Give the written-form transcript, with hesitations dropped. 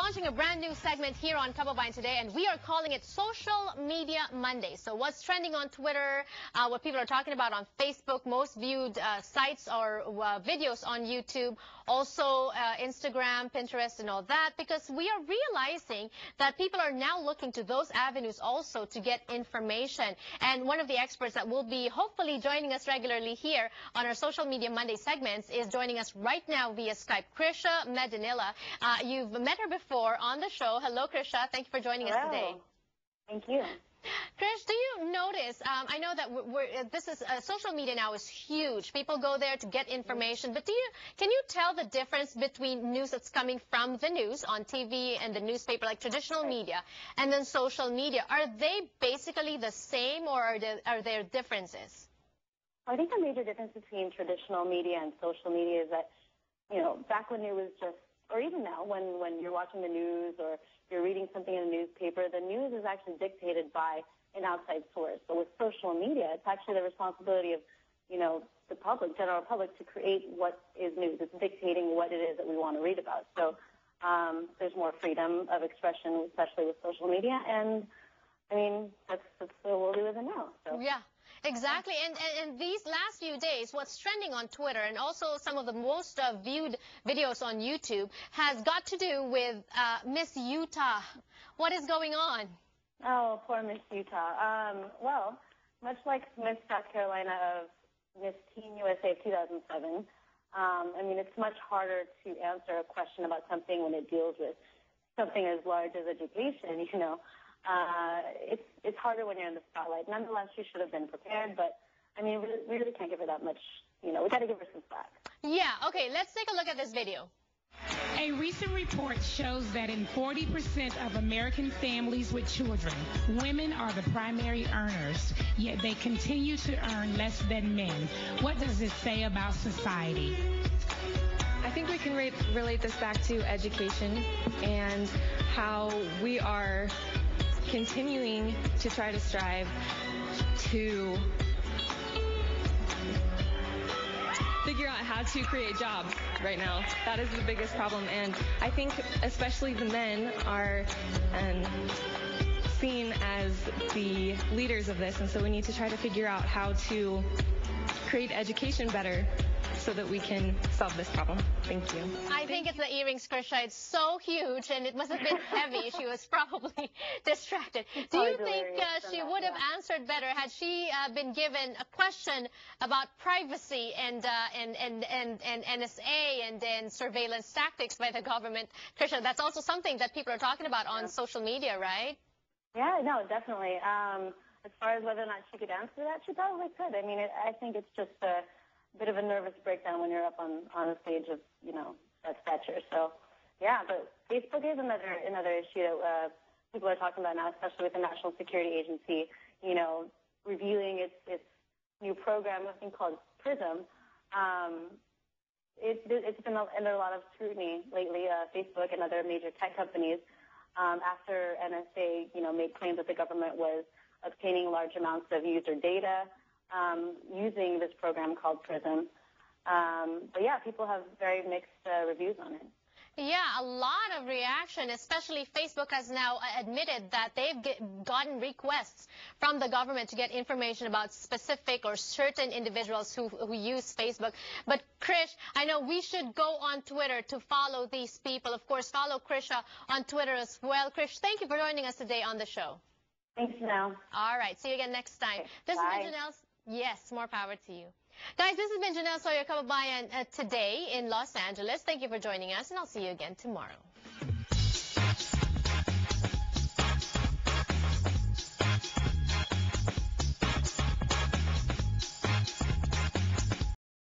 launching a brand new segment here on Kababayan today, and we are calling it Social Media Monday. So what's trending on Twitter, what people are talking about on Facebook, most viewed sites or videos on YouTube, also Instagram, Pinterest, and all that, because we are realizing that people are now looking to those avenues also to get information. And one of the experts that will be hopefully joining us regularly here on our Social Media Monday segments is joining us right now via Skype, Krisha Medinilla. You've met her before on the show. Hello, Krisha. Thank you for joining us today. Thank you. Krish, do you notice, I know that social media now is huge. People go there to get information, but can you tell the difference between news that's coming from the news on TV and the newspaper, like traditional media, and then social media? Are they basically the same, or are there differences? I think the major difference between traditional media and social media is that, you know, back when it was just, or even now, when you're watching the news or you're reading something in the newspaper, the news is actually dictated by an outside source. So with social media, it's actually the responsibility of, you know, the public, general public, to create what is news. It's dictating what it is that we want to read about. So there's more freedom of expression, especially with social media. And, I mean, that's the world we live in now. So. Yeah. Exactly, and these last few days, what's trending on Twitter and also some of the most viewed videos on YouTube has got to do with Miss Utah. What is going on? Oh, poor Miss Utah. Well, much like Miss South Carolina of Miss Teen USA of 2007, I mean, it's much harder to answer a question about something when it deals with something as large as education, you know. It's harder when you're in the spotlight. Nonetheless, she should have been prepared, but, I mean, we really can't give her that much, you know, we got to give her some slack. Yeah, okay, let's take a look at this video. A recent report shows that in 40% of American families with children, women are the primary earners, yet they continue to earn less than men. What does this say about society? I think we can relate this back to education and how we are continuing to try to strive to figure out how to create jobs right now. That is the biggest problem, and I think especially the men are seen as the leaders of this, and so we need to try to figure out how to create education better so that we can solve this problem. Thank you. I think it's the earrings, Krisha. It's so huge, and it must have been heavy. She was probably distracted. Do you think she would have answered better had she been given a question about privacy and NSA and surveillance tactics by the government? Krisha, that's also something that people are talking about on social media, right? Yeah, no, definitely. As far as whether or not she could answer that, she probably could. I mean, I think it's just a bit of a nervous breakdown when you're up on a stage of, you know, that stature. So, yeah, but Facebook is another issue that people are talking about now, especially with the National Security Agency, you know, reviewing its new program, I think called PRISM. It's been under a lot of scrutiny lately, Facebook and other major tech companies, after NSA, you know, made claims that the government was obtaining large amounts of user data, using this program called PRISM. But yeah, people have very mixed reviews on it. Yeah, a lot of reaction, especially Facebook has now admitted that they've gotten requests from the government to get information about specific or certain individuals who use Facebook. But Krish, I know we should go on Twitter to follow these people. Of course, follow Krisha on Twitter as well. Krish, thank you for joining us today on the show. Thanks, Janelle. All right, see you again next time. Okay, this bye. has been Janelle. Yes, more power to you. Guys, this has been Janelle Sawyer Kababayan today in Los Angeles. Thank you for joining us, and I'll see you again tomorrow.